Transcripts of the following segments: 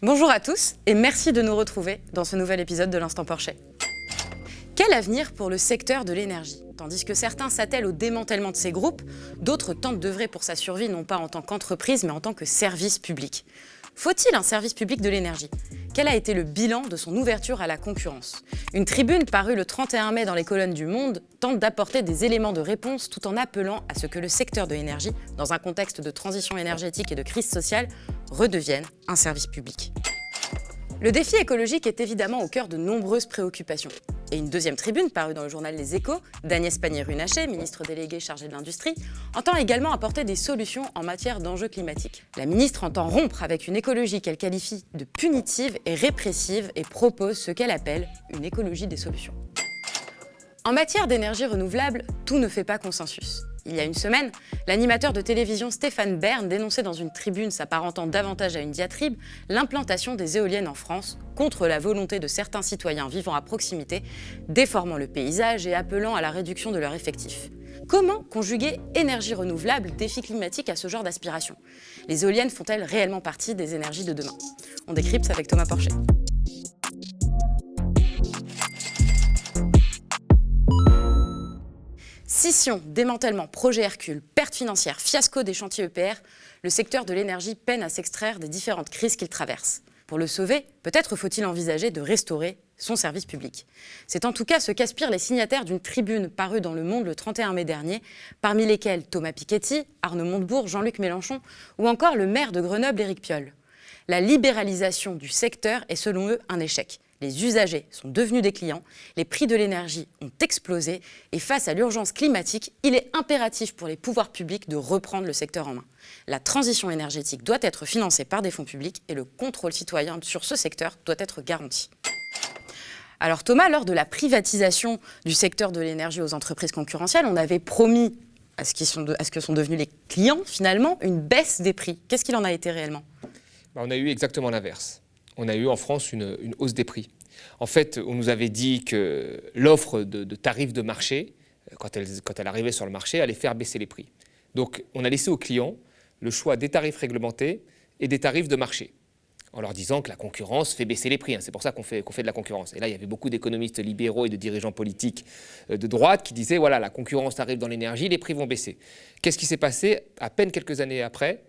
Bonjour à tous et merci de nous retrouver dans ce nouvel épisode de l'Instant Porcher. Quel avenir pour le secteur de l'énergie? Tandis que certains s'attellent au démantèlement de ces groupes, d'autres tentent d'œuvrer pour sa survie non pas en tant qu'entreprise mais en tant que service public. Faut-il un service public de l'énergie? Quel a été le bilan de son ouverture à la concurrence? Une tribune parue le 31 mai dans les colonnes du Monde tente d'apporter des éléments de réponse tout en appelant à ce que le secteur de l'énergie, dans un contexte de transition énergétique et de crise sociale, redevienne un service public. Le défi écologique est évidemment au cœur de nombreuses préoccupations. Et une deuxième tribune parue dans le journal Les Échos, d'Agnès Pannier-Runacher, ministre déléguée chargée de l'Industrie, entend également apporter des solutions en matière d'enjeux climatiques. La ministre entend rompre avec une écologie qu'elle qualifie de punitive et répressive et propose ce qu'elle appelle une écologie des solutions. En matière d'énergie renouvelable, tout ne fait pas consensus. Il y a une semaine, l'animateur de télévision Stéphane Bern dénonçait dans une tribune s'apparentant davantage à une diatribe l'implantation des éoliennes en France contre la volonté de certains citoyens vivant à proximité, déformant le paysage et appelant à la réduction de leurs effectifs. Comment conjuguer énergie renouvelable, défi climatique à ce genre d'aspiration? Les éoliennes font-elles réellement partie des énergies de demain? On décrypte avec Thomas Porcher. Scission, démantèlement, projet Hercule, perte financière, fiasco des chantiers EPR, le secteur de l'énergie peine à s'extraire des différentes crises qu'il traverse. Pour le sauver, peut-être faut-il envisager de restaurer son service public. C'est en tout cas ce qu'aspirent les signataires d'une tribune parue dans Le Monde le 31 mai dernier, parmi lesquels Thomas Piketty, Arnaud Montebourg, Jean-Luc Mélenchon ou encore le maire de Grenoble, Éric Piolle. La libéralisation du secteur est selon eux un échec. Les usagers sont devenus des clients, les prix de l'énergie ont explosé et face à l'urgence climatique, il est impératif pour les pouvoirs publics de reprendre le secteur en main. La transition énergétique doit être financée par des fonds publics et le contrôle citoyen sur ce secteur doit être garanti. Alors Thomas, lors de la privatisation du secteur de l'énergie aux entreprises concurrentielles, on avait promis à ce que sont devenus les clients finalement une baisse des prix. Qu'est-ce qu'il en a été réellement ? On a eu exactement l'inverse. On a eu en France une hausse des prix. En fait, on nous avait dit que l'offre de tarifs de marché, quand elle arrivait sur le marché, allait faire baisser les prix. Donc, on a laissé aux clients le choix des tarifs réglementés et des tarifs de marché, en leur disant que la concurrence fait baisser les prix. C'est pour ça qu'on fait de la concurrence. Et là, il y avait beaucoup d'économistes libéraux et de dirigeants politiques de droite qui disaient, voilà, la concurrence arrive dans l'énergie, les prix vont baisser. Qu'est-ce qui s'est passé à peine quelques années après ?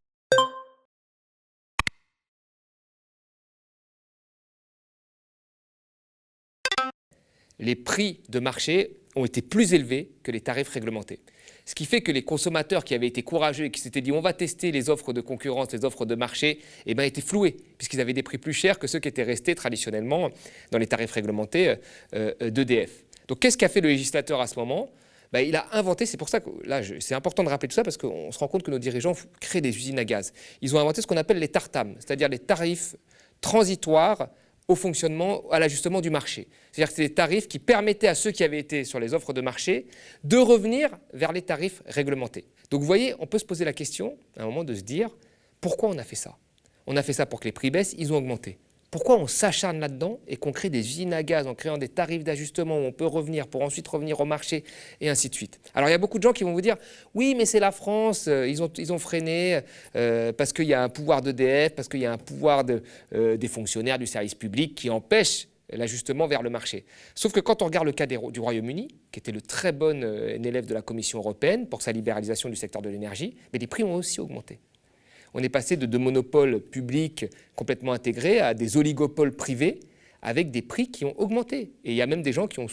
Les prix de marché ont été plus élevés que les tarifs réglementés. Ce qui fait que les consommateurs qui avaient été courageux et qui s'étaient dit on va tester les offres de concurrence, les offres de marché, étaient floués, puisqu'ils avaient des prix plus chers que ceux qui étaient restés traditionnellement dans les tarifs réglementés d'EDF. Donc qu'est-ce qu'a fait le législateur à ce moment ? Il a inventé, c'est pour ça que là, c'est important de rappeler tout ça, parce qu'on se rend compte que nos dirigeants créent des usines à gaz. Ils ont inventé ce qu'on appelle les TARTAM, c'est-à-dire les tarifs transitoires au fonctionnement, à l'ajustement du marché. C'est-à-dire que c'est des tarifs qui permettaient à ceux qui avaient été sur les offres de marché de revenir vers les tarifs réglementés. Donc vous voyez, on peut se poser la question, à un moment, de se dire, pourquoi on a fait ça ? On a fait ça pour que les prix baissent, ils ont augmenté. Pourquoi on s'acharne là-dedans et qu'on crée des usines à gaz en créant des tarifs d'ajustement où on peut revenir pour ensuite revenir au marché et ainsi de suite. Alors il y a beaucoup de gens qui vont vous dire oui mais c'est la France, ils ont freiné parce qu'il y a un pouvoir d'EDF, parce qu'il y a un pouvoir des fonctionnaires du service public qui empêche l'ajustement vers le marché. Sauf que quand on regarde le cas du Royaume-Uni, qui était le très bon élève de la Commission européenne pour sa libéralisation du secteur de l'énergie, mais les prix ont aussi augmenté. On est passé de monopoles publics complètement intégrés à des oligopoles privés avec des prix qui ont augmenté. Et il y a même des gens qui ont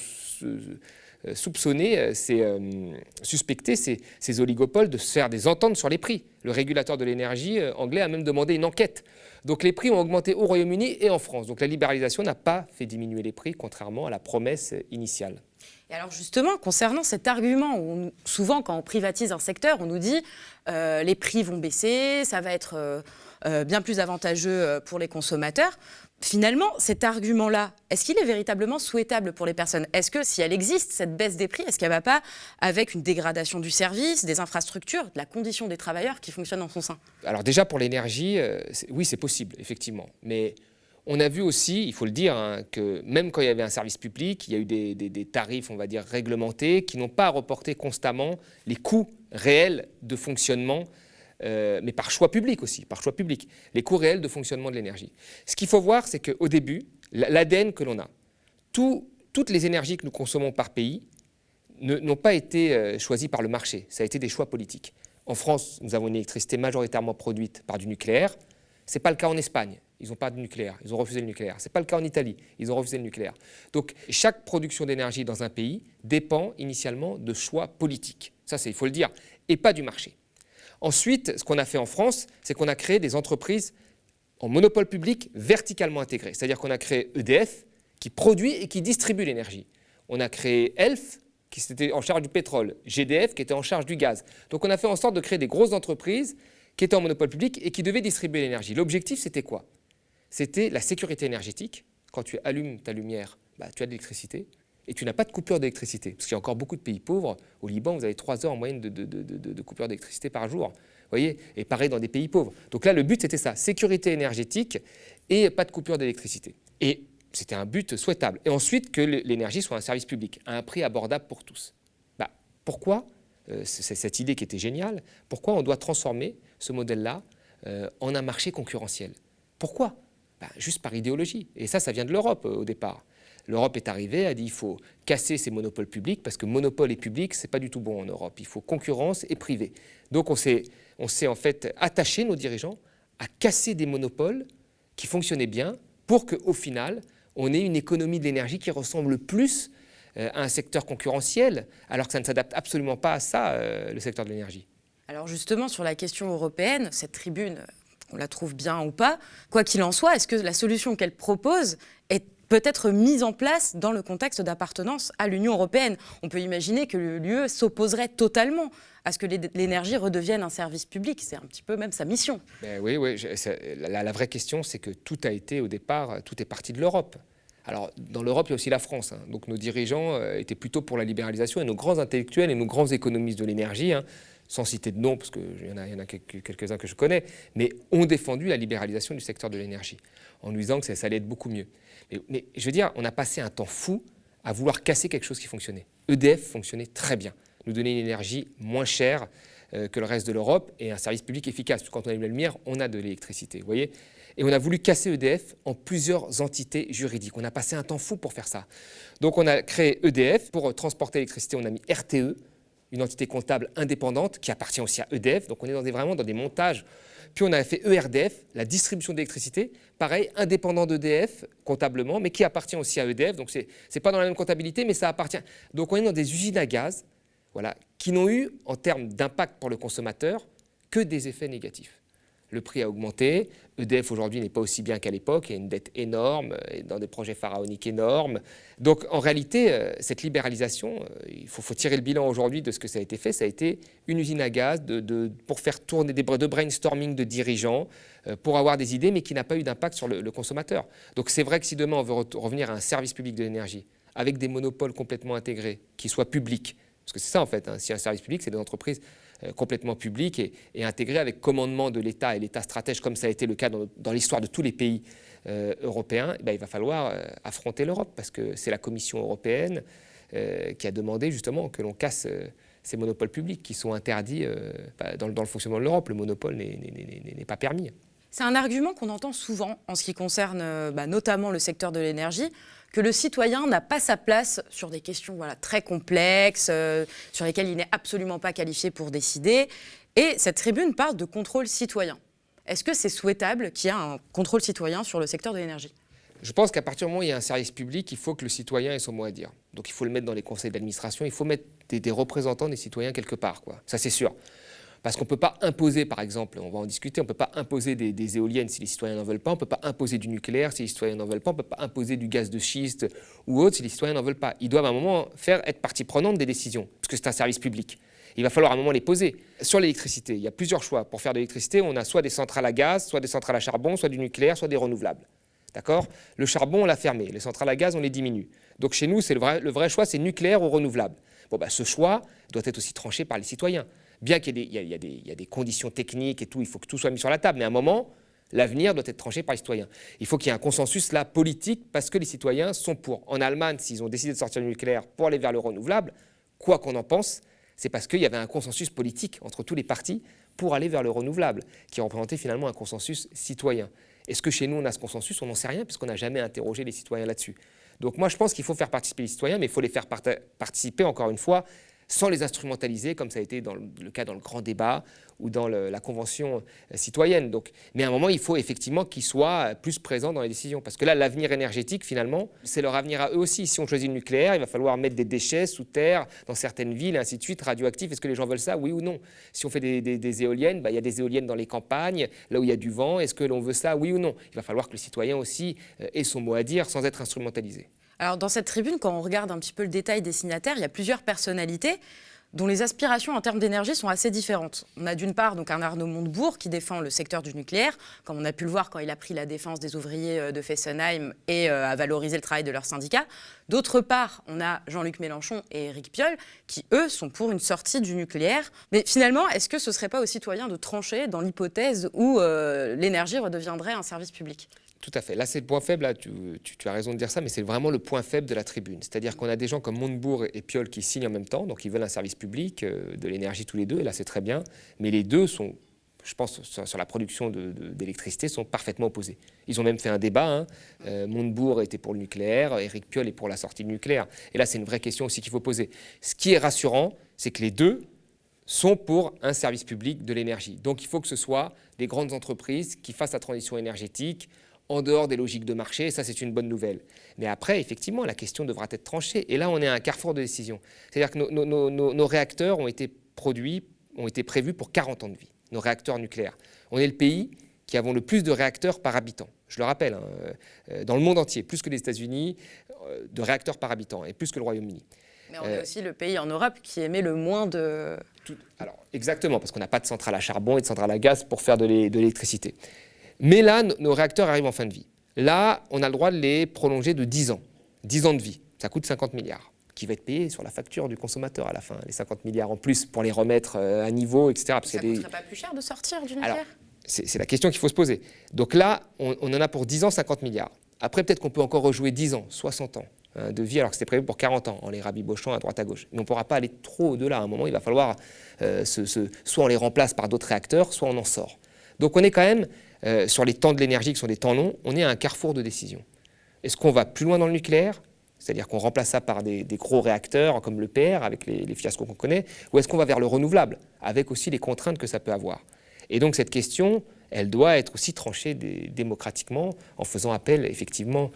suspecté ces oligopoles de se faire des ententes sur les prix. Le régulateur de l'énergie anglais a même demandé une enquête. Donc les prix ont augmenté au Royaume-Uni et en France. Donc la libéralisation n'a pas fait diminuer les prix, contrairement à la promesse initiale. Et alors justement, concernant cet argument, où souvent quand on privatise un secteur, on nous dit les prix vont baisser, ça va être bien plus avantageux pour les consommateurs. Finalement, cet argument-là, est-ce qu'il est véritablement souhaitable pour les personnes? Est-ce que si elle existe, cette baisse des prix, est-ce qu'elle ne va pas avec une dégradation du service, des infrastructures, de la condition des travailleurs qui fonctionnent en son sein? Alors déjà pour l'énergie, oui c'est possible, effectivement. Mais on a vu aussi, il faut le dire, que même quand il y avait un service public, il y a eu des tarifs, on va dire, réglementés qui n'ont pas reporté constamment les coûts réels de fonctionnement mais par choix public aussi, par choix public, les coûts réels de fonctionnement de l'énergie. Ce qu'il faut voir, c'est qu'au début, l'ADN que l'on a, toutes les énergies que nous consommons par pays n'ont pas été choisies par le marché, ça a été des choix politiques. En France, nous avons une électricité majoritairement produite par du nucléaire. Ce n'est pas le cas en Espagne, ils n'ont pas de nucléaire, ils ont refusé le nucléaire. Ce n'est pas le cas en Italie, ils ont refusé le nucléaire. Donc chaque production d'énergie dans un pays dépend initialement de choix politiques. Ça, il faut le dire, et pas du marché. Ensuite, ce qu'on a fait en France, c'est qu'on a créé des entreprises en monopole public verticalement intégrées. C'est-à-dire qu'on a créé EDF, qui produit et qui distribue l'énergie. On a créé ELF, qui était en charge du pétrole, GDF, qui était en charge du gaz. Donc on a fait en sorte de créer des grosses entreprises qui étaient en monopole public et qui devaient distribuer l'énergie. L'objectif, c'était quoi? C'était la sécurité énergétique. Quand tu allumes ta lumière, tu as de l'électricité et tu n'as pas de coupure d'électricité. Parce qu'il y a encore beaucoup de pays pauvres. Au Liban, vous avez 3 heures en moyenne de coupure d'électricité par jour. Vous voyez? Et pareil dans des pays pauvres. Donc là, le but, c'était ça, sécurité énergétique et pas de coupure d'électricité. Et c'était un but souhaitable. Et ensuite, que l'énergie soit un service public, à un prix abordable pour tous. Pourquoi, c'est cette idée qui était géniale, pourquoi on doit transformer ce modèle-là en un marché concurrentiel? Pourquoi? Juste par idéologie. Et ça vient de l'Europe au départ. L'Europe est arrivée, a dit il faut casser ces monopoles publics, parce que monopole et public, ce n'est pas du tout bon en Europe. Il faut concurrence et privé. Donc on s'est en fait attaché, nos dirigeants, à casser des monopoles qui fonctionnaient bien pour qu'au final, on ait une économie de l'énergie qui ressemble plus à un secteur concurrentiel, alors que ça ne s'adapte absolument pas à ça, le secteur de l'énergie. Alors justement, sur la question européenne, cette tribune, on la trouve bien ou pas, quoi qu'il en soit, est-ce que la solution qu'elle propose est peut-être mise en place dans le contexte d'appartenance à l'Union européenne? On peut imaginer que l'UE s'opposerait totalement à ce que l'énergie redevienne un service public. C'est un petit peu même sa mission. Oui, la vraie question, c'est que tout a été, au départ, tout est parti de l'Europe. Alors, dans l'Europe, il y a aussi la France. Donc, nos dirigeants étaient plutôt pour la libéralisation, et nos grands intellectuels et nos grands économistes de l'énergie, sans citer de nom, parce qu'il y en a quelques-uns que je connais, mais ont défendu la libéralisation du secteur de l'énergie, en nous disant que ça allait être beaucoup mieux. Mais je veux dire, on a passé un temps fou à vouloir casser quelque chose qui fonctionnait. EDF fonctionnait très bien, nous donnait une énergie moins chère que le reste de l'Europe et un service public efficace. Parce que quand on allume la lumière, on a de l'électricité, vous voyez. Et on a voulu casser EDF en plusieurs entités juridiques. On a passé un temps fou pour faire ça. Donc on a créé EDF. Pour transporter l'électricité, on a mis RTE, une entité comptable indépendante qui appartient aussi à EDF. Donc on est vraiment dans des montages. Puis on a fait ERDF, la distribution d'électricité, pareil, indépendant d'EDF comptablement, mais qui appartient aussi à EDF. Donc c'est pas dans la même comptabilité, mais ça appartient. Donc on est dans des usines à gaz, voilà, qui n'ont eu, en termes d'impact pour le consommateur, que des effets négatifs. Le prix a augmenté, EDF aujourd'hui n'est pas aussi bien qu'à l'époque, il y a une dette énorme, dans des projets pharaoniques énormes. Donc en réalité, cette libéralisation, il faut tirer le bilan aujourd'hui de ce que ça a été fait. Ça a été une usine à gaz pour faire tourner de brainstorming de dirigeants, pour avoir des idées, mais qui n'a pas eu d'impact sur le consommateur. Donc c'est vrai que si demain on veut revenir à un service public de l'énergie, avec des monopoles complètement intégrés, qui soient publics, parce que c'est ça en fait, si un service public, c'est des entreprises complètement publiques et intégrées avec commandement de l'État et l'État stratège, comme ça a été le cas dans l'histoire de tous les pays européens, il va falloir affronter l'Europe, parce que c'est la Commission européenne qui a demandé justement que l'on casse ces monopoles publics qui sont interdits dans le fonctionnement de l'Europe. Le monopole n'est pas permis. C'est un argument qu'on entend souvent en ce qui concerne notamment le secteur de l'énergie, que le citoyen n'a pas sa place sur des questions très complexes, sur lesquelles il n'est absolument pas qualifié pour décider. Et cette tribune parle de contrôle citoyen. Est-ce que c'est souhaitable qu'il y ait un contrôle citoyen sur le secteur de l'énergie ? Je pense qu'à partir du moment où il y a un service public, il faut que le citoyen ait son mot à dire. Donc il faut le mettre dans les conseils d'administration, il faut mettre des représentants des citoyens quelque part, quoi. Ça c'est sûr. Parce qu'on ne peut pas imposer, par exemple, on va en discuter, on ne peut pas imposer des éoliennes si les citoyens n'en veulent pas, on ne peut pas imposer du nucléaire si les citoyens n'en veulent pas, on ne peut pas imposer du gaz de schiste ou autre si les citoyens n'en veulent pas. Ils doivent à un moment être partie prenante des décisions, parce que c'est un service public. Il va falloir à un moment les poser. Sur l'électricité, il y a plusieurs choix. Pour faire de l'électricité, on a soit des centrales à gaz, soit des centrales à charbon, soit du nucléaire, soit des renouvelables. D'accord ? Le charbon, on l'a fermé. Les centrales à gaz, on les diminue. Donc chez nous, le vrai choix, c'est nucléaire ou renouvelable. Ce choix doit être aussi tranché par les citoyens. Bien qu'il y a des conditions techniques et tout, il faut que tout soit mis sur la table. Mais à un moment, l'avenir doit être tranché par les citoyens. Il faut qu'il y ait un consensus là politique parce que les citoyens sont pour. En Allemagne, s'ils ont décidé de sortir du nucléaire pour aller vers le renouvelable, quoi qu'on en pense, c'est parce qu'il y avait un consensus politique entre tous les partis pour aller vers le renouvelable, qui représentait finalement un consensus citoyen. Est-ce que chez nous, on a ce consensus? On n'en sait rien, puisqu'on n'a jamais interrogé les citoyens là-dessus. Donc moi, je pense qu'il faut faire participer les citoyens, mais il faut les faire participer, encore une fois, sans les instrumentaliser, comme ça a été le cas dans le grand débat ou dans la convention citoyenne. Donc, mais à un moment, il faut effectivement qu'ils soient plus présents dans les décisions. Parce que là, l'avenir énergétique, finalement, c'est leur avenir à eux aussi. Si on choisit le nucléaire, il va falloir mettre des déchets sous terre dans certaines villes, et ainsi de suite, radioactifs. Est-ce que les gens veulent ça, oui ou non? Si on fait des éoliennes, il y a des éoliennes dans les campagnes, là où il y a du vent. Est-ce que l'on veut ça, oui ou non? Il va falloir que le citoyen aussi ait son mot à dire sans être instrumentalisé. Alors dans cette tribune, quand on regarde un petit peu le détail des signataires, il y a plusieurs personnalités dont les aspirations en termes d'énergie sont assez différentes. On a d'une part donc un Arnaud Montebourg qui défend le secteur du nucléaire, comme on a pu le voir quand il a pris la défense des ouvriers de Fessenheim et a valorisé le travail de leurs syndicats. D'autre part, on a Jean-Luc Mélenchon et Éric Piolle qui, eux, sont pour une sortie du nucléaire. Mais finalement, est-ce que ce ne serait pas aux citoyens de trancher dans l'hypothèse où l'énergie redeviendrait un service public ? Tout à fait. Là, c'est le point faible. Là, tu as raison de dire ça, mais c'est vraiment le point faible de la tribune. C'est-à-dire qu'on a des gens comme Montebourg et Piolle qui signent en même temps, donc ils veulent un service public, de l'énergie tous les deux, et là, c'est très bien. Mais les deux sont, je pense, sur la production d'électricité, sont parfaitement opposés. Ils ont même fait un débat. Montebourg était pour le nucléaire, Éric Piolle est pour la sortie du nucléaire. Et là, c'est une vraie question aussi qu'il faut poser. Ce qui est rassurant, c'est que les deux sont pour un service public de l'énergie. Donc, il faut que ce soit des grandes entreprises qui fassent la transition énergétique en dehors des logiques de marché, et ça c'est une bonne nouvelle. Mais après, effectivement, la question devra être tranchée. Et là, on est à un carrefour de décision. C'est-à-dire que nos réacteurs ont été prévus pour 40 ans de vie, nos réacteurs nucléaires. On est le pays qui avons le plus de réacteurs par habitant. Je le rappelle, dans le monde entier, plus que les États-Unis, de réacteurs par habitant, et plus que le Royaume-Uni. Mais on est aussi le pays en Europe qui émet le moins de... Alors, exactement, parce qu'on n'a pas de centrale à charbon et de centrale à gaz pour faire de l'électricité. Mais là, nos réacteurs arrivent en fin de vie. Là, on a le droit de les prolonger de 10 ans. 10 ans de vie. Ça coûte 50 milliards, qui va être payé sur la facture du consommateur à la fin. Les 50 milliards en plus pour les remettre à niveau, etc. Parce ça ne coûterait pas plus cher de sortir du nucléaire? Alors, c'est la question qu'il faut se poser. Donc là, on en a pour 10 ans 50 milliards. Après, peut-être qu'on peut encore rejouer 10 ans, 60 ans de vie, alors que c'était prévu pour 40 ans, en les rabibochant à droite à gauche. Mais on ne pourra pas aller trop au-delà. À un moment, il va falloir soit on les remplace par d'autres réacteurs, soit on en sort. Donc on est quand même, sur les temps de l'énergie qui sont des temps longs, on est à un carrefour de décision. Est-ce qu'on va plus loin dans le nucléaire, c'est-à-dire qu'on remplace ça par des gros réacteurs comme l'EPR, avec les fiascos qu'on connaît, ou est-ce qu'on va vers le renouvelable, avec aussi les contraintes que ça peut avoir? Et donc cette question, elle doit être aussi tranchée démocratiquement, en faisant appel effectivement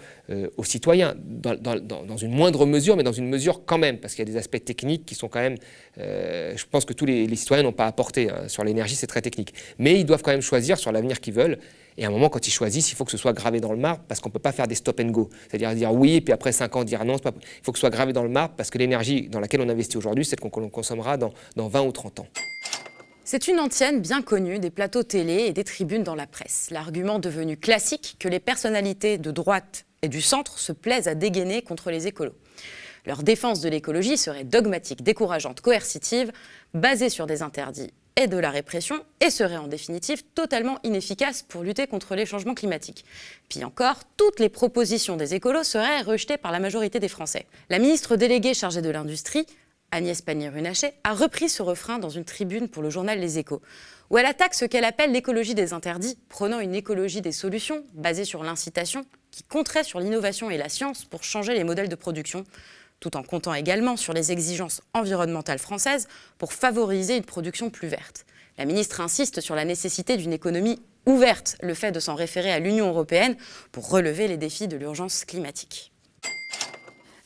aux citoyens, dans une moindre mesure, mais dans une mesure quand même, parce qu'il y a des aspects techniques qui sont quand même, je pense que tous les citoyens n'ont pas apporté, sur l'énergie, c'est très technique. Mais ils doivent quand même choisir sur l'avenir qu'ils veulent, et à un moment, quand ils choisissent, il faut que ce soit gravé dans le marbre, parce qu'on ne peut pas faire des stop and go, c'est-à-dire dire oui, et puis après 5 ans dire non, il faut que ce soit gravé dans le marbre, parce que l'énergie dans laquelle on investit aujourd'hui, c'est celle qu'on consommera dans 20 ou 30 ans. C'est une antienne bien connue des plateaux télé et des tribunes dans la presse. L'argument devenu classique que les personnalités de droite et du centre se plaisent à dégainer contre les écolos. Leur défense de l'écologie serait dogmatique, décourageante, coercitive, basée sur des interdits et de la répression, et serait en définitive totalement inefficace pour lutter contre les changements climatiques. Puis encore, toutes les propositions des écolos seraient rejetées par la majorité des Français. La ministre déléguée chargée de l'industrie, Agnès Pannier-Runacher, a repris ce refrain dans une tribune pour le journal Les Échos, où elle attaque ce qu'elle appelle l'écologie des interdits, prenant une écologie des solutions basée sur l'incitation, qui compterait sur l'innovation et la science pour changer les modèles de production, tout en comptant également sur les exigences environnementales françaises pour favoriser une production plus verte. La ministre insiste sur la nécessité d'une économie ouverte, le fait de s'en référer à l'Union européenne pour relever les défis de l'urgence climatique.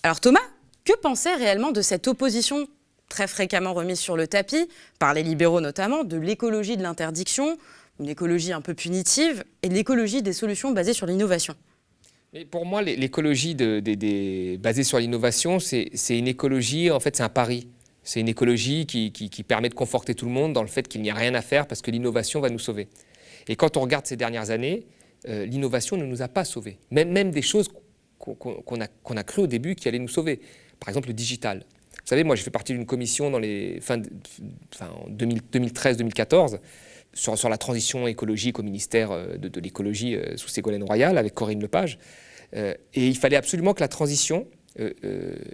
Alors Thomas, que penser réellement de cette opposition très fréquemment remise sur le tapis, par les libéraux notamment, de l'écologie de l'interdiction, une écologie un peu punitive, et de l'écologie des solutions basées sur l'innovation? Mais pour moi, l'écologie basée sur l'innovation, c'est une écologie, en fait, c'est un pari. C'est une écologie qui permet de conforter tout le monde dans le fait qu'il n'y a rien à faire parce que l'innovation va nous sauver. Et quand on regarde ces dernières années, l'innovation ne nous a pas sauvés. Même des choses qu'on a cru au début qui allaient nous sauver. Par exemple, le digital. Vous savez, moi, j'ai fait partie d'une commission dans en 2013-2014 sur la transition écologique au ministère de l'écologie sous Ségolène Royal avec Corinne Lepage. Et il fallait absolument que la transition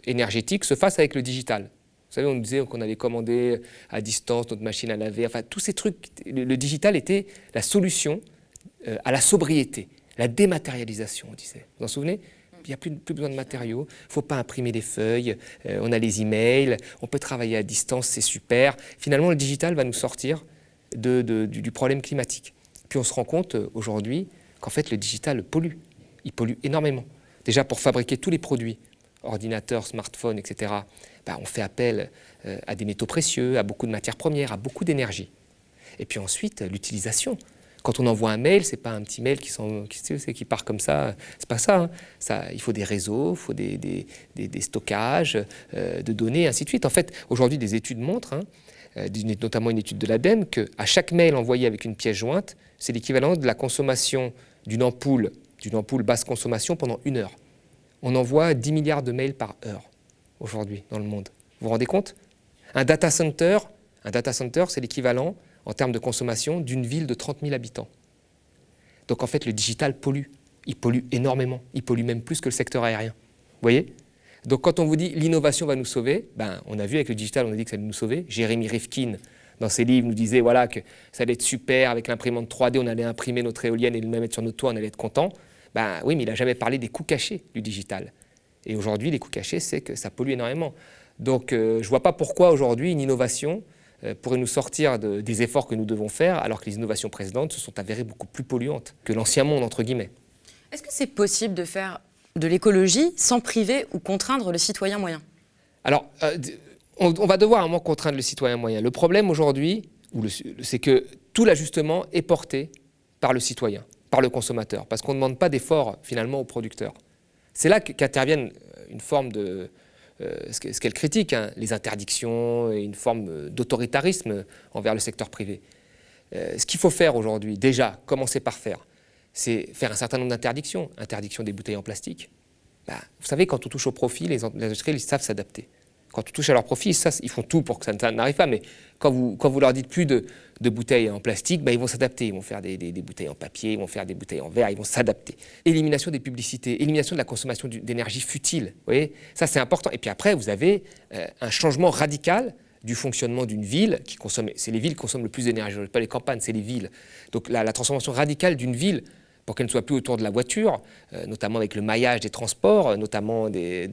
énergétique se fasse avec le digital. Vous savez, on nous disait qu'on allait commander à distance notre machine à laver. Enfin, tous ces trucs, le digital était la solution à la sobriété, la dématérialisation, on disait. Vous vous en souvenez ? Il n'y a plus besoin de matériaux, il ne faut pas imprimer des feuilles, on a les emails, on peut travailler à distance, c'est super. Finalement, le digital va nous sortir du problème climatique. Puis on se rend compte aujourd'hui qu'en fait, le digital pollue. Il pollue énormément. Déjà, pour fabriquer tous les produits, ordinateurs, smartphones, etc., on fait appel à des métaux précieux, à beaucoup de matières premières, à beaucoup d'énergie. Et puis ensuite, l'utilisation. Quand on envoie un mail, ce n'est pas un petit mail qui part comme ça, c'est pas ça, hein. Il faut des réseaux, il faut des stockages de données, ainsi de suite. En fait, aujourd'hui, des études montrent, notamment une étude de l'ADEME, qu'à chaque mail envoyé avec une pièce jointe, c'est l'équivalent de la consommation d'une ampoule basse consommation pendant 1 heure. On envoie 10 milliards de mails par heure aujourd'hui dans le monde. Vous vous rendez compte ? Un data center, c'est l'équivalent en termes de consommation d'une ville de 30 000 habitants. Donc en fait, le digital pollue. Il pollue énormément. Il pollue même plus que le secteur aérien. Vous voyez ? Donc quand on vous dit l'innovation va nous sauver, on a vu avec le digital, on a dit que ça allait nous sauver. Jérémy Rifkin, dans ses livres, nous disait voilà, que ça allait être super, avec l'imprimante 3D, on allait imprimer notre éolienne et le mettre sur notre toit, on allait être content. Oui, mais il n'a jamais parlé des coûts cachés du digital. Et aujourd'hui, les coûts cachés, c'est que ça pollue énormément. Donc je ne vois pas pourquoi aujourd'hui une innovation pourrait nous sortir des efforts que nous devons faire, alors que les innovations précédentes se sont avérées beaucoup plus polluantes que l'ancien monde, entre guillemets. Est-ce que c'est possible de faire de l'écologie sans priver ou contraindre le citoyen moyen ? Alors, on va devoir à un moment contraindre le citoyen moyen. Le problème aujourd'hui, c'est que tout l'ajustement est porté par le citoyen, par le consommateur, parce qu'on ne demande pas d'efforts finalement aux producteurs. C'est là qu'interviennent une forme de... ce qu'elle critique, les interdictions et une forme d'autoritarisme envers le secteur privé. Ce qu'il faut faire aujourd'hui, déjà, commencer par faire, c'est faire un certain nombre d'interdictions. Interdiction des bouteilles en plastique. Vous savez, quand on touche au profit, les industriels, ils savent s'adapter. Quand on touche à leur profit, ils font tout pour que ça n'arrive pas. Mais quand vous leur dites plus de bouteilles en plastique, ils vont s'adapter. Ils vont faire des bouteilles en papier, ils vont faire des bouteilles en verre, ils vont s'adapter. Élimination des publicités, élimination de la consommation d'énergie futile. Vous voyez, ça, c'est important. Et puis après, vous avez un changement radical du fonctionnement d'une ville qui consomme. C'est les villes qui consomment le plus d'énergie, pas les campagnes, c'est les villes. Donc la transformation radicale d'une ville pour qu'elle ne soit plus autour de la voiture, notamment avec le maillage des transports, notamment des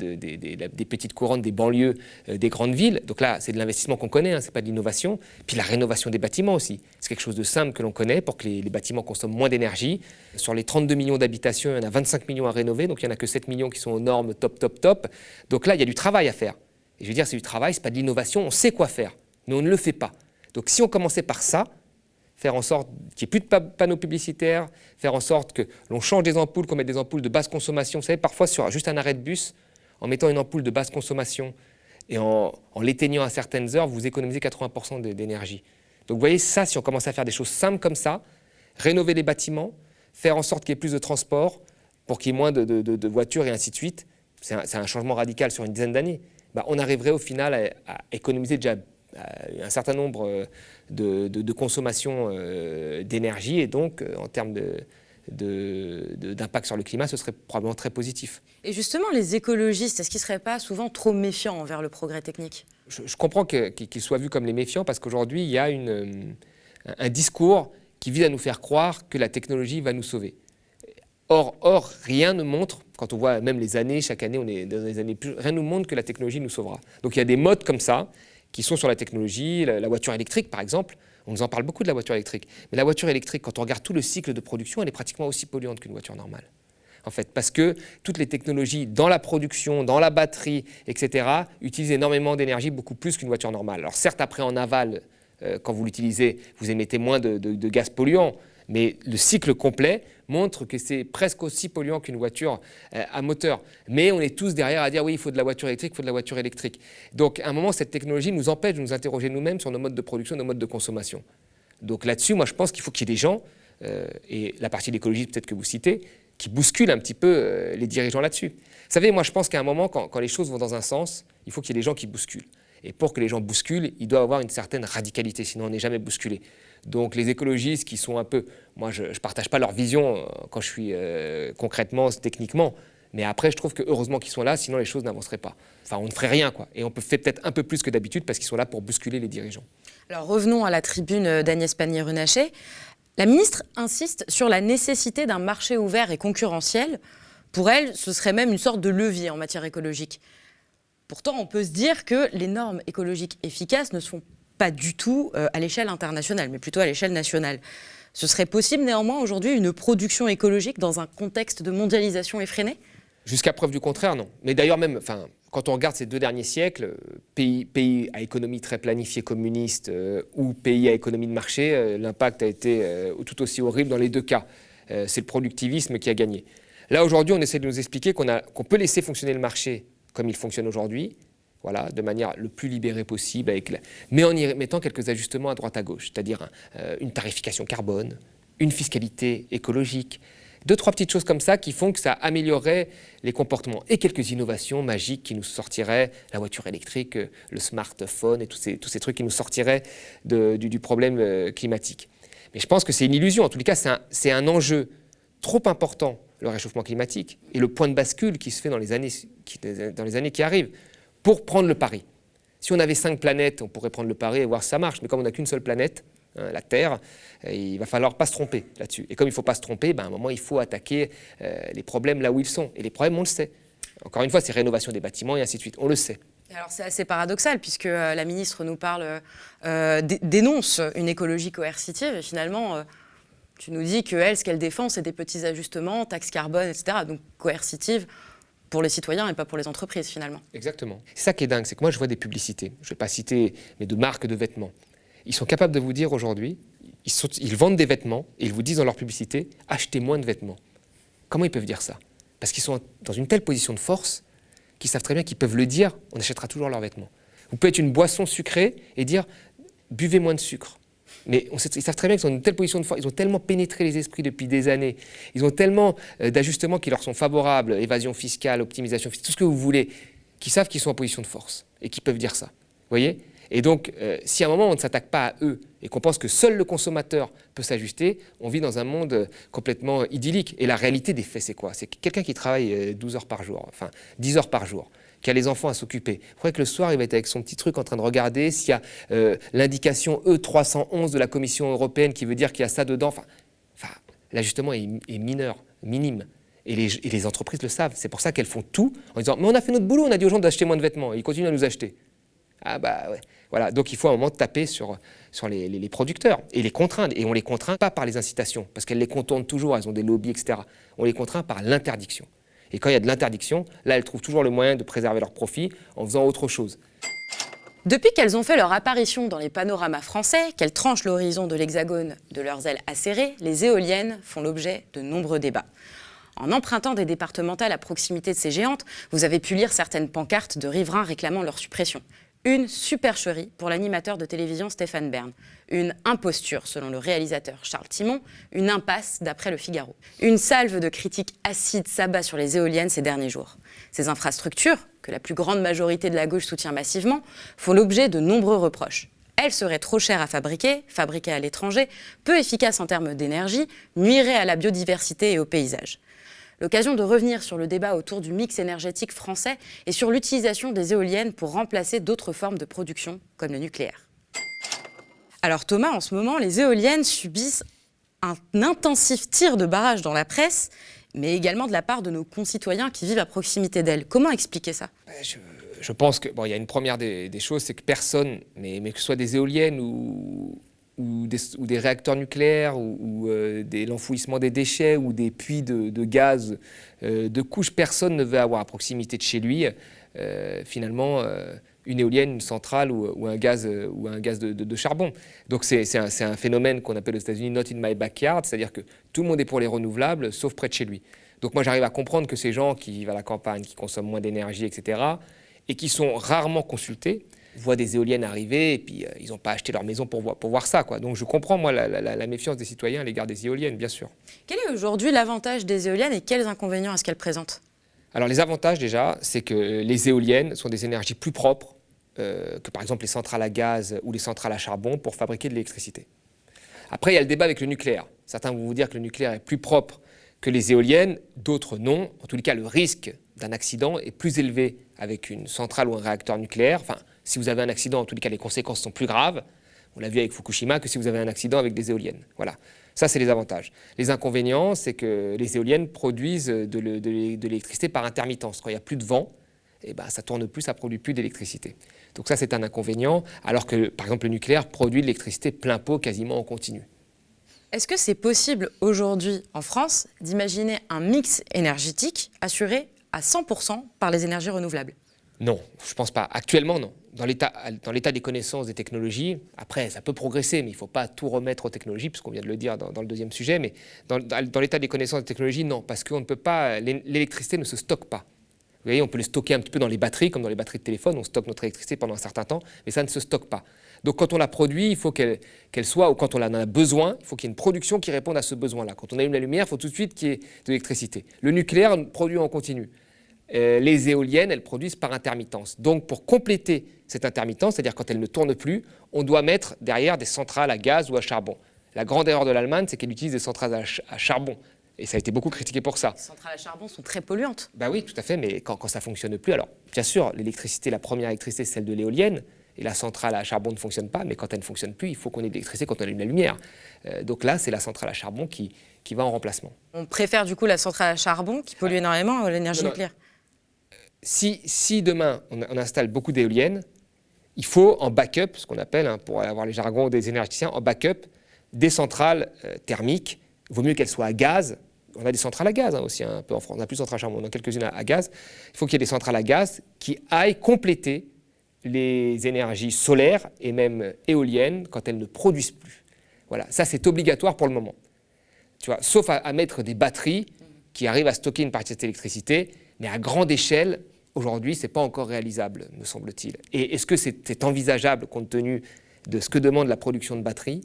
petites couronnes des banlieues des grandes villes. Donc là, c'est de l'investissement qu'on connaît, ce n'est pas de l'innovation. Puis la rénovation des bâtiments aussi. C'est quelque chose de simple que l'on connaît pour que les bâtiments consomment moins d'énergie. Sur les 32 millions d'habitations, il y en a 25 millions à rénover, donc il n'y en a que 7 millions qui sont aux normes top. Donc là, il y a du travail à faire. Et je veux dire, c'est du travail, ce n'est pas de l'innovation, on sait quoi faire, mais on ne le fait pas. Donc si on commençait par ça, faire en sorte qu'il n'y ait plus de panneaux publicitaires, faire en sorte que l'on change des ampoules, qu'on mette des ampoules de basse consommation. Vous savez, parfois sur juste un arrêt de bus, en mettant une ampoule de basse consommation et en l'éteignant à certaines heures, vous économisez 80% d'énergie. Donc vous voyez, ça, si on commence à faire des choses simples comme ça, rénover les bâtiments, faire en sorte qu'il y ait plus de transport, pour qu'il y ait moins de voitures et ainsi de suite, c'est un changement radical sur une dizaine d'années. On arriverait au final à économiser déjà un certain nombre de consommation d'énergie et donc en termes d'impact sur le climat, ce serait probablement très positif. Et justement, les écologistes, est-ce qu'ils ne seraient pas souvent trop méfiants envers le progrès technique ? Je comprends qu'ils soient vus comme les méfiants parce qu'aujourd'hui, il y a un discours qui vise à nous faire croire que la technologie va nous sauver. Or, rien ne montre, quand on voit même les années, chaque année on est dans les années plus, rien ne nous montre que la technologie nous sauvera. Donc il y a des modes comme ça qui sont sur la technologie, la voiture électrique par exemple, on nous en parle beaucoup de la voiture électrique, mais la voiture électrique, quand on regarde tout le cycle de production, elle est pratiquement aussi polluante qu'une voiture normale. En fait, parce que toutes les technologies dans la production, dans la batterie, etc., utilisent énormément d'énergie, beaucoup plus qu'une voiture normale. Alors certes, après en aval, quand vous l'utilisez, vous émettez moins de gaz polluants, mais le cycle complet montre que c'est presque aussi polluant qu'une voiture à moteur. Mais on est tous derrière à dire oui, il faut de la voiture électrique, il faut de la voiture électrique. Donc à un moment, cette technologie nous empêche de nous interroger nous-mêmes sur nos modes de production, nos modes de consommation. Donc là-dessus, moi je pense qu'il faut qu'il y ait des gens, et la partie de l'écologie peut-être que vous citez, qui bousculent un petit peu les dirigeants là-dessus. Vous savez, moi je pense qu'à un moment, quand les choses vont dans un sens, il faut qu'il y ait des gens qui bousculent. Et pour que les gens bousculent, il doit y avoir une certaine radicalité, sinon on n'est jamais bousculé. Donc les écologistes qui sont un peu... Moi, je ne partage pas leur vision quand je suis concrètement, techniquement, Mais après, je trouve que heureusement qu'ils sont là, sinon les choses n'avanceraient pas. Enfin, on ne ferait rien, quoi. Et on peut faire peut-être un peu plus que d'habitude parce qu'ils sont là pour bousculer les dirigeants. Alors revenons à la tribune d'Agnès Pannier-Runacher. La ministre insiste sur la nécessité d'un marché ouvert et concurrentiel. Pour elle, ce serait même une sorte de levier en matière écologique. Pourtant, on peut se dire que les normes écologiques efficaces ne se font pas du tout à l'échelle internationale, mais plutôt à l'échelle nationale. Ce serait possible néanmoins aujourd'hui une production écologique dans un contexte de mondialisation effrénée ? Jusqu'à preuve du contraire, non. Mais d'ailleurs même, quand on regarde ces 2 derniers siècles, pays à économie très planifiée communiste ou pays à économie de marché, l'impact a été tout aussi horrible dans les 2 cas. C'est le productivisme qui a gagné. Là, aujourd'hui, on essaie de nous expliquer qu'on peut laisser fonctionner le marché comme il fonctionne aujourd'hui, voilà, de manière le plus libérée possible, mais en y mettant quelques ajustements à droite à gauche, c'est-à-dire une tarification carbone, une fiscalité écologique, 2-3 petites choses comme ça qui font que ça améliorerait les comportements et quelques innovations magiques qui nous sortiraient, la voiture électrique, le smartphone et tous ces trucs qui nous sortiraient du problème climatique. Mais je pense que c'est une illusion. En tous les cas, c'est un enjeu trop important, le réchauffement climatique, et le point de bascule qui se fait dans les années qui arrivent, pour prendre le pari. Si on avait 5 planètes, on pourrait prendre le pari et voir si ça marche. Mais comme on n'a qu'une seule planète, la Terre, il va falloir pas se tromper là-dessus. Et comme il ne faut pas se tromper, à un moment, il faut attaquer les problèmes là où ils sont. Et les problèmes, on le sait. Encore une fois, c'est rénovation des bâtiments et ainsi de suite. On le sait. Alors c'est assez paradoxal puisque la ministre nous parle, dénonce une écologie coercitive et finalement, tu nous dis qu'elle, ce qu'elle défend, c'est des petits ajustements, taxes carbone, etc. Donc coercitive pour les citoyens et pas pour les entreprises finalement. Exactement. C'est ça qui est dingue, c'est que moi je vois des publicités, je ne vais pas citer, mais de marques de vêtements. Ils sont capables de vous dire aujourd'hui, ils vendent des vêtements et ils vous disent dans leur publicité, achetez moins de vêtements. Comment ils peuvent dire ça? Parce qu'ils sont dans une telle position de force qu'ils savent très bien qu'ils peuvent le dire, on achètera toujours leurs vêtements. Vous pouvez être une boisson sucrée et dire, buvez moins de sucre. Mais ils savent très bien qu'ils sont dans une telle position de force, ils ont tellement pénétré les esprits depuis des années, ils ont tellement d'ajustements qui leur sont favorables, évasion fiscale, optimisation fiscale, tout ce que vous voulez, qu'ils savent qu'ils sont en position de force et qu'ils peuvent dire ça. Vous voyez? Et donc, si à un moment on ne s'attaque pas à eux et qu'on pense que seul le consommateur peut s'ajuster, on vit dans un monde complètement idyllique. Et la réalité des faits, c'est quoi? C'est quelqu'un qui travaille 12 heures par jour, enfin 10 heures par jour, qui a les enfants à s'occuper. Vous croyez que le soir, il va être avec son petit truc en train de regarder s'il y a l'indication E311 de la Commission européenne qui veut dire qu'il y a ça dedans. Enfin, l'ajustement est mineur, minime. Et les entreprises le savent. C'est pour ça qu'elles font tout en disant « Mais on a fait notre boulot, on a dit aux gens d'acheter moins de vêtements. » Et ils continuent à nous acheter. Ah bah ouais. Voilà. Donc il faut à un moment taper sur les producteurs et les contraindre. Et on les contraint pas par les incitations, parce qu'elles les contournent toujours, elles ont des lobbies, etc. On les contraint par l'interdiction. Et quand il y a de l'interdiction, là, elles trouvent toujours le moyen de préserver leurs profits en faisant autre chose. Depuis qu'elles ont fait leur apparition dans les panoramas français, qu'elles tranchent l'horizon de l'Hexagone de leurs ailes acérées, les éoliennes font l'objet de nombreux débats. En empruntant des départementales à proximité de ces géantes, vous avez pu lire certaines pancartes de riverains réclamant leur suppression. Une supercherie pour l'animateur de télévision Stéphane Bern. Une imposture selon le réalisateur Charles Timon. Une impasse d'après Le Figaro. Une salve de critiques acides s'abat sur les éoliennes ces derniers jours. Ces infrastructures, que la plus grande majorité de la gauche soutient massivement, font l'objet de nombreux reproches. Elles seraient trop chères à fabriquer à l'étranger, peu efficaces en termes d'énergie, nuiraient à la biodiversité et au paysage. L'occasion de revenir sur le débat autour du mix énergétique français et sur l'utilisation des éoliennes pour remplacer d'autres formes de production, comme le nucléaire. Alors Thomas, en ce moment, les éoliennes subissent un intensif tir de barrage dans la presse, mais également de la part de nos concitoyens qui vivent à proximité d'elles. Comment expliquer ça ? Je pense que, il y a une première des choses, c'est que personne, mais que ce soit des éoliennes ou des réacteurs nucléaires, ou l'enfouissement des déchets, ou des puits de gaz de couche, personne ne veut avoir à proximité de chez lui, finalement, une éolienne, une centrale ou un gaz de charbon. Donc c'est un phénomène qu'on appelle aux États-Unis « not in my backyard », c'est-à-dire que tout le monde est pour les renouvelables, sauf près de chez lui. Donc moi j'arrive à comprendre que ces gens qui vivent à la campagne, qui consomment moins d'énergie, etc., et qui sont rarement consultés, voient des éoliennes arriver et puis ils n'ont pas acheté leur maison pour voir ça, quoi. Donc je comprends, moi, la méfiance des citoyens à l'égard des éoliennes, bien sûr. Quel est aujourd'hui l'avantage des éoliennes et quels inconvénients est-ce qu'elles présentent ? Alors les avantages, déjà, c'est que les éoliennes sont des énergies plus propres que par exemple les centrales à gaz ou les centrales à charbon pour fabriquer de l'électricité. Après, il y a le débat avec le nucléaire. Certains vont vous dire que le nucléaire est plus propre que les éoliennes, d'autres non. En tous les cas, le risque d'un accident est plus élevé avec une centrale ou un réacteur nucléaire. Enfin, si vous avez un accident, en tous les cas, les conséquences sont plus graves. On l'a vu avec Fukushima, que si vous avez un accident avec des éoliennes. Voilà. Ça, c'est les avantages. Les inconvénients, c'est que les éoliennes produisent de l'électricité par intermittence. Quand il n'y a plus de vent, eh ben, ça ne tourne plus, ça ne produit plus d'électricité. Donc ça, c'est un inconvénient, alors que, par exemple, le nucléaire produit de l'électricité plein pot, quasiment en continu. Est-ce que c'est possible aujourd'hui, en France, d'imaginer un mix énergétique assuré à 100% par les énergies renouvelables? Non, je ne pense pas. Actuellement, non. Dans l'état des connaissances des technologies, après, ça peut progresser, mais il ne faut pas tout remettre aux technologies, puisqu'on vient de le dire dans le deuxième sujet, mais dans l'état des connaissances des technologies, non, parce qu'on ne peut pas, l'électricité ne se stocke pas. Vous voyez, on peut le stocker un petit peu dans les batteries, comme dans les batteries de téléphone, on stocke notre électricité pendant un certain temps, mais ça ne se stocke pas. Donc quand on la produit, il faut qu'elle soit, ou quand on en a besoin, il faut qu'il y ait une production qui réponde à ce besoin-là. Quand on allume la lumière, il faut tout de suite qu'il y ait de l'électricité. Le nucléaire produit en continu. Les éoliennes, elles produisent par intermittence. Donc pour compléter cette intermittence, c'est-à-dire quand elle ne tourne plus, on doit mettre derrière des centrales à gaz ou à charbon. La grande erreur de l'Allemagne, c'est qu'elle utilise des centrales à charbon. Et ça a été beaucoup critiqué pour ça. Les centrales à charbon sont très polluantes. Ben oui, tout à fait, mais quand ça ne fonctionne plus, alors bien sûr, l'électricité, la première électricité, c'est celle de l'éolienne, et la centrale à charbon ne fonctionne pas, mais quand elle ne fonctionne plus, il faut qu'on ait de l'électricité quand on allume la lumière. Donc là, c'est la centrale à charbon qui va en remplacement. On préfère du coup la centrale à charbon, qui pollue énormément, à l'énergie nucléaire. Si demain, on installe beaucoup d'éoliennes, il faut en backup, ce qu'on appelle, pour avoir les jargons des énergéticiens, en backup, des centrales thermiques. Il vaut mieux qu'elles soient à gaz. On a des centrales à gaz aussi, un peu en France. On n'a plus de centrales à charbon, on a quelques-unes à gaz. Il faut qu'il y ait des centrales à gaz qui aillent compléter les énergies solaires et même éoliennes quand elles ne produisent plus. Voilà, ça c'est obligatoire pour le moment. Tu vois, sauf à mettre des batteries qui arrivent à stocker une partie de cette électricité, mais à grande échelle, aujourd'hui, ce n'est pas encore réalisable, me semble-t-il. Et est-ce que c'est envisageable compte tenu de ce que demande la production de batteries?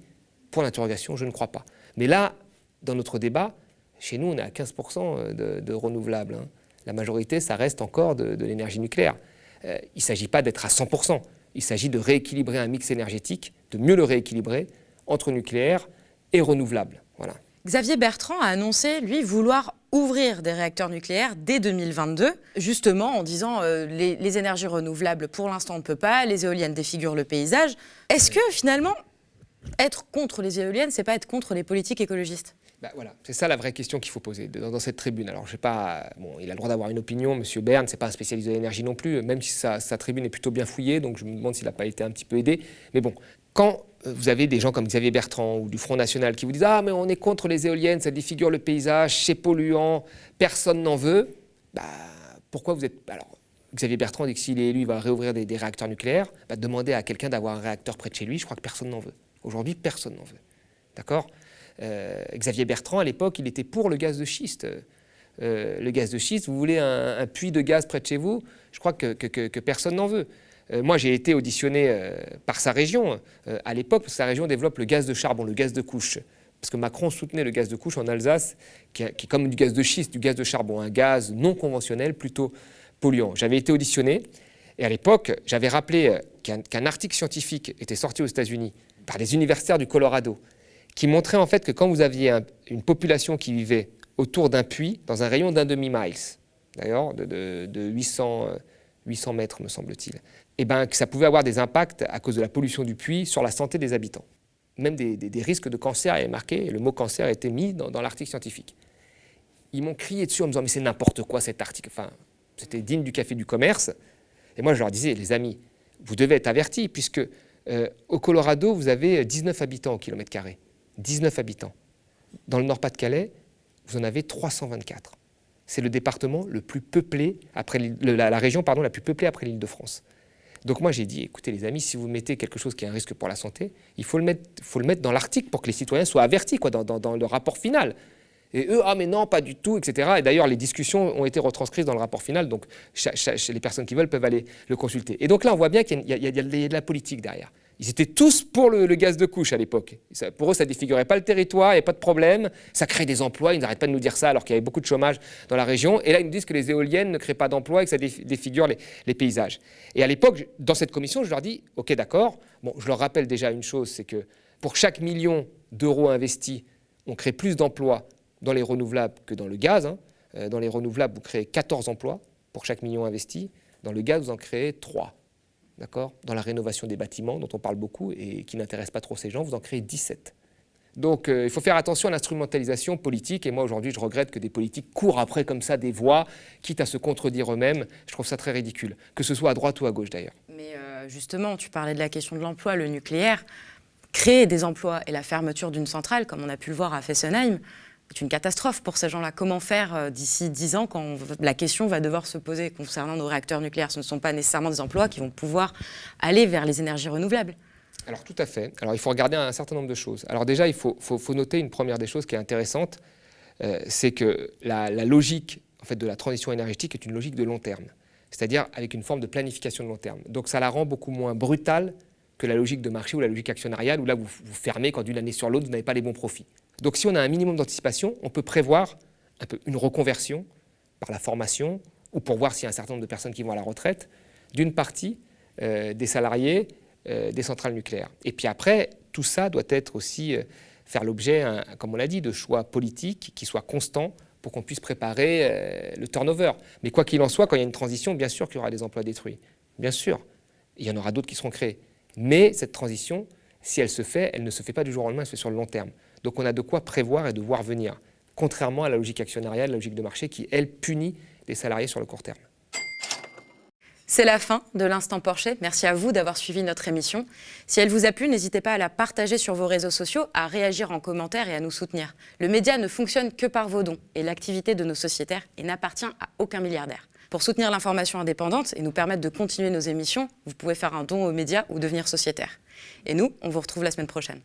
Pour l'interrogation, je ne crois pas. Mais là, dans notre débat, chez nous, on est à 15% de renouvelables. La majorité, ça reste encore de l'énergie nucléaire. Il ne s'agit pas d'être à 100%. Il s'agit de rééquilibrer un mix énergétique, de mieux le rééquilibrer entre nucléaire et renouvelable. Voilà. Xavier Bertrand a annoncé, lui, vouloir ouvrir des réacteurs nucléaires dès 2022, justement en disant les énergies renouvelables, pour l'instant, on ne peut pas, les éoliennes défigurent le paysage. Est-ce que, finalement, être contre les éoliennes, c'est pas être contre les politiques écologistes? Voilà, c'est ça la vraie question qu'il faut poser dans cette tribune. Alors, je sais pas, il a le droit d'avoir une opinion, M. Bern, c'est pas un spécialiste de l'énergie non plus, même si sa tribune est plutôt bien fouillée, donc je me demande s'il n'a pas été un petit peu aidé. Mais bon, quand vous avez des gens comme Xavier Bertrand ou du Front National qui vous disent « Ah, mais on est contre les éoliennes, ça défigure le paysage, c'est polluant, personne n'en veut », pourquoi vous êtes... Alors, Xavier Bertrand dit que s'il est élu, il va réouvrir des réacteurs nucléaires, demandez à quelqu'un d'avoir un réacteur près de chez lui, je crois que personne n'en veut. Aujourd'hui, personne n'en veut. D'accord ? Xavier Bertrand, à l'époque, il était pour le gaz de schiste. Le gaz de schiste, vous voulez un puits de gaz près de chez vous, je crois que personne n'en veut. Moi, j'ai été auditionné par sa région, à l'époque, parce que sa région développe le gaz de charbon, le gaz de couche. Parce que Macron soutenait le gaz de couche en Alsace, qui est comme du gaz de schiste, du gaz de charbon, un gaz non conventionnel, plutôt polluant. J'avais été auditionné, et à l'époque, j'avais rappelé qu'un article scientifique était sorti aux États-Unis par des universitaires du Colorado, qui montrait en fait que quand vous aviez une population qui vivait autour d'un puits, dans un rayon d'un demi-mile, d'ailleurs, de 800 mètres, me semble-t-il, et que ça pouvait avoir des impacts à cause de la pollution du puits sur la santé des habitants. Même des risques de cancer est marqué, et le mot cancer a été mis dans l'article scientifique. Ils m'ont crié dessus en me disant « mais c'est n'importe quoi cet article ». Enfin, c'était digne du café du commerce. Et moi, je leur disais « les amis, vous devez être avertis, puisque au Colorado, vous avez 19 habitants au kilomètre carré. 19 habitants. Dans le Nord-Pas-de-Calais, vous en avez 324. C'est le département le plus peuplé, la région la plus peuplée après l'Île-de-France. Donc moi j'ai dit, écoutez les amis, si vous mettez quelque chose qui est un risque pour la santé, il faut le mettre dans l'article pour que les citoyens soient avertis dans le rapport final. Et eux, ah mais non, pas du tout, etc. Et d'ailleurs les discussions ont été retranscrites dans le rapport final, donc les personnes qui veulent peuvent aller le consulter. Et donc là on voit bien qu'il y a de la politique derrière. Ils étaient tous pour le gaz de couche à l'époque. Pour eux, ça ne défigurait pas le territoire, il n'y avait pas de problème, ça crée des emplois, ils n'arrêtent pas de nous dire ça alors qu'il y avait beaucoup de chômage dans la région. Et là, ils nous disent que les éoliennes ne créent pas d'emplois et que ça défigure les paysages. Et à l'époque, dans cette commission, je leur dis, ok, d'accord, je leur rappelle déjà une chose, c'est que pour chaque million d'euros investis, on crée plus d'emplois dans les renouvelables que dans le gaz. Dans les renouvelables, vous créez 14 emplois pour chaque million investi. Dans le gaz, vous en créez 3. D'accord ? Dans la rénovation des bâtiments, dont on parle beaucoup et qui n'intéresse pas trop ces gens, vous en créez 17. Donc il faut faire attention à l'instrumentalisation politique. Et moi, aujourd'hui, je regrette que des politiques courent après comme ça des voix, quitte à se contredire eux-mêmes. Je trouve ça très ridicule, que ce soit à droite ou à gauche d'ailleurs. Mais justement, tu parlais de la question de l'emploi, le nucléaire. Créer des emplois et la fermeture d'une centrale, comme on a pu le voir à Fessenheim, c'est une catastrophe pour ces gens-là. Comment faire d'ici 10 ans quand la question va devoir se poser concernant nos réacteurs nucléaires? Ce ne sont pas nécessairement des emplois qui vont pouvoir aller vers les énergies renouvelables. Alors tout à fait. Alors il faut regarder un certain nombre de choses. Alors déjà, il faut noter une première des choses qui est intéressante, c'est que la logique en fait, de la transition énergétique est une logique de long terme, c'est-à-dire avec une forme de planification de long terme. Donc ça la rend beaucoup moins brutale que la logique de marché ou la logique actionnariale, où là vous fermez quand d'une année sur l'autre, vous n'avez pas les bons profits. Donc si on a un minimum d'anticipation, on peut prévoir un peu une reconversion par la formation ou pour voir s'il y a un certain nombre de personnes qui vont à la retraite d'une partie des salariés des centrales nucléaires. Et puis après, tout ça doit être aussi faire l'objet, comme on l'a dit, de choix politiques qui soient constants pour qu'on puisse préparer le turnover. Mais quoi qu'il en soit, quand il y a une transition, bien sûr qu'il y aura des emplois détruits. Bien sûr. Il y en aura d'autres qui seront créés. Mais cette transition, si elle se fait, elle ne se fait pas du jour au lendemain, elle se fait sur le long terme. Donc on a de quoi prévoir et de voir venir, contrairement à la logique actionnariale, la logique de marché qui, elle, punit les salariés sur le court terme. C'est la fin de l'Instant Porcher. Merci à vous d'avoir suivi notre émission. Si elle vous a plu, n'hésitez pas à la partager sur vos réseaux sociaux, à réagir en commentaire et à nous soutenir. Le média ne fonctionne que par vos dons et l'activité de nos sociétaires n'appartient à aucun milliardaire. Pour soutenir l'information indépendante et nous permettre de continuer nos émissions, vous pouvez faire un don aux médias ou devenir sociétaire. Et nous, on vous retrouve la semaine prochaine.